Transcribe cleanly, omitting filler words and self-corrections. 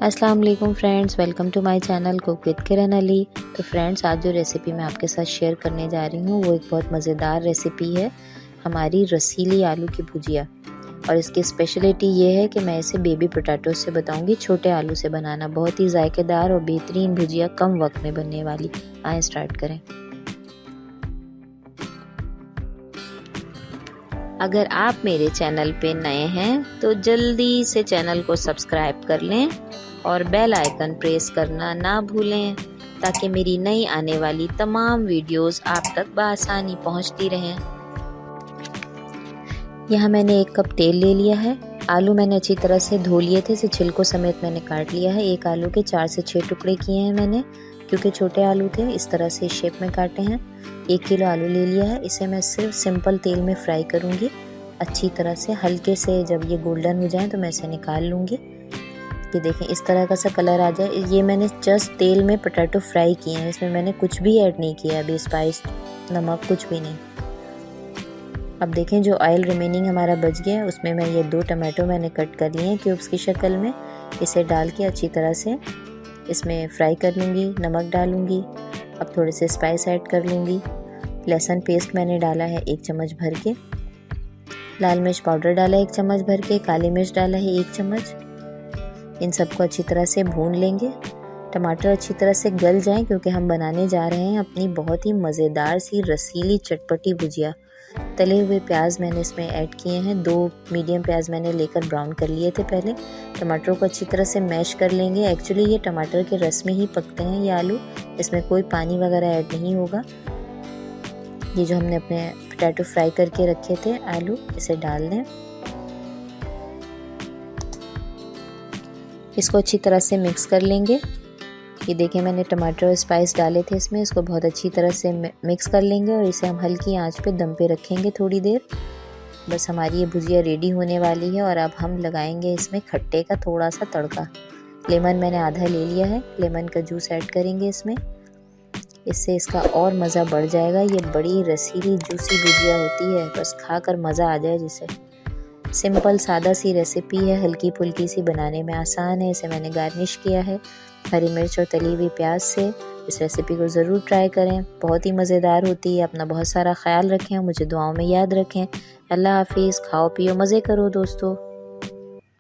अस्सलाम वालेकुम friends, welcome to my channel cook with Kiran Ali. तो फ्रेंड्स, आज जो रेसिपी मैं आपके साथ शेयर करने जा रही हूँ वो एक बहुत मज़ेदार रेसिपी है, हमारी रसीली आलू की भुजिया। और इसकी स्पेशलिटी ये है कि मैं इसे बेबी पोटैटो से बताऊंगी, छोटे आलू से बनाना। बहुत ही जायकेदार और बेहतरीन भुजिया कम वक्त में बनने वाली। आए स्टार्ट करें। अगर आप मेरे चैनल पे नए हैं तो जल्दी से चैनल को सब्सक्राइब कर लें और बेल आइकन प्रेस करना ना भूलें, ताकि मेरी नई आने वाली तमाम वीडियोस आप तक बआसानी पहुंचती रहें। यहाँ मैंने 1 कप तेल ले लिया है। आलू मैंने अच्छी तरह से धो लिए थे, इसे छिलकों समेत मैंने काट लिया है। एक आलू के 4 से 6 टुकड़े किए हैं मैंने, क्योंकि छोटे आलू थे, इस तरह से शेप में काटे हैं। 1 किलो आलू ले लिया है, इसे मैं सिर्फ सिंपल तेल में फ्राई करूँगी अच्छी तरह से। हल्के से जब ये गोल्डन हो जाए तो मैं इसे निकाल लूँगी। ये देखें, इस तरह का सा कलर आ जाए। ये मैंने जस्ट तेल में पोटैटो फ्राई किए हैं, इसमें मैंने कुछ भी ऐड नहीं किया अभी, स्पाइस, नमक कुछ भी नहीं। अब देखें, जो ऑयल रिमेनिंग हमारा बच गया है उसमें मैं ये 2 टमाटो मैंने कट कर लिए हैं क्यूब्स की शक्ल में। इसे डाल के अच्छी तरह से इसमें फ्राई कर लूँगी। नमक डालूँगी, अब थोड़े से स्पाइस ऐड कर लूँगी। लहसुन पेस्ट मैंने डाला है 1 चम्मच भर के। लाल मिर्च पाउडर डाला है 1 चम्मच भर के। काली मिर्च डाला है 1 चम्मच। इन सबको अच्छी तरह से भून लेंगे। टमाटर अच्छी तरह से गल जाएं, क्योंकि हम बनाने जा रहे हैं अपनी बहुत ही मज़ेदार सी रसीली चटपटी भुजिया। तले हुए प्याज मैंने इसमें ऐड किए हैं। 2 मीडियम प्याज मैंने लेकर ब्राउन कर लिए थे पहले। टमाटरों को अच्छी तरह से मैश कर लेंगे। एक्चुअली ये टमाटर के रस में ही पकते हैं ये आलू, इसमें कोई पानी वगैरह ऐड नहीं होगा। ये जो हमने अपने पोटैटो फ्राई करके रखे थे आलू, इसे डाल दें। इसको अच्छी तरह से मिक्स कर लेंगे। ये देखें, मैंने टमाटर और स्पाइस डाले थे इसमें, इसको बहुत अच्छी तरह से मिक्स कर लेंगे और इसे हम हल्की आंच पे दम पे रखेंगे थोड़ी देर। बस हमारी ये भुजिया रेडी होने वाली है। और अब हम लगाएंगे इसमें खट्टे का थोड़ा सा तड़का। लेमन मैंने आधा ले लिया है, लेमन का जूस ऐड करेंगे इसमें, इससे इसका और मज़ा बढ़ जाएगा। ये बड़ी रसीली जूसी भुजिया होती है, बस खाकर मज़ा आ जाए जिसे। सिंपल सादा सी रेसिपी है, हल्की फुल्की सी, बनाने में आसान है। इसे मैंने गार्निश किया है हरी मिर्च और तली हुई प्याज से। इस रेसिपी को ज़रूर ट्राई करें, बहुत ही मज़ेदार होती है। अपना बहुत सारा ख्याल रखें, मुझे दुआओं में याद रखें। अल्लाह हाफिज़। खाओ पियो, मज़े करो दोस्तों।